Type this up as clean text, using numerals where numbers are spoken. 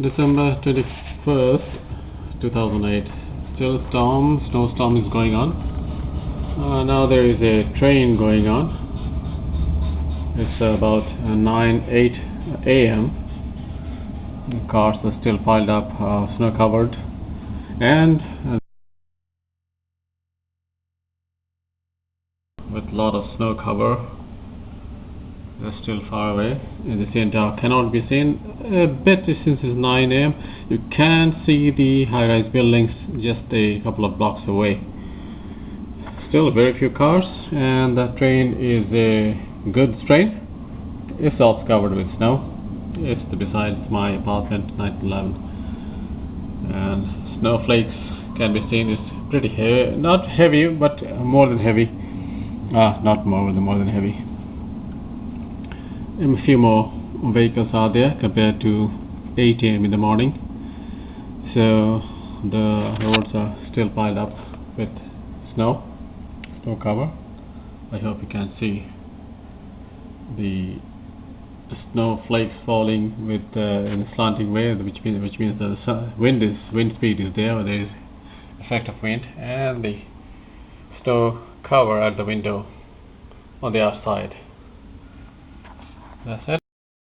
December 21st, 2008. Still snowstorm is going on. Now there is a train going on. It's about 8 a.m. The cars are still piled up, snow covered, and with a lot of snow cover. They're still far away, and the center cannot be seen a bit since it's 9 a.m. You can see the high-rise buildings just a couple of blocks away. Still very few cars, and the train is a good train. It's also covered with snow. It's besides my apartment, 911, and snowflakes can be seen. It's pretty heavy, not heavy, but more than heavy. Not more than heavy. A few more vehicles are there compared to 8 a.m. in the morning, so the roads are still piled up with snow cover. I hope you can see the snowflakes falling with in a slanting way, which means the wind speed is there. There is effect of wind, and the snow cover at the window on the outside. That's it.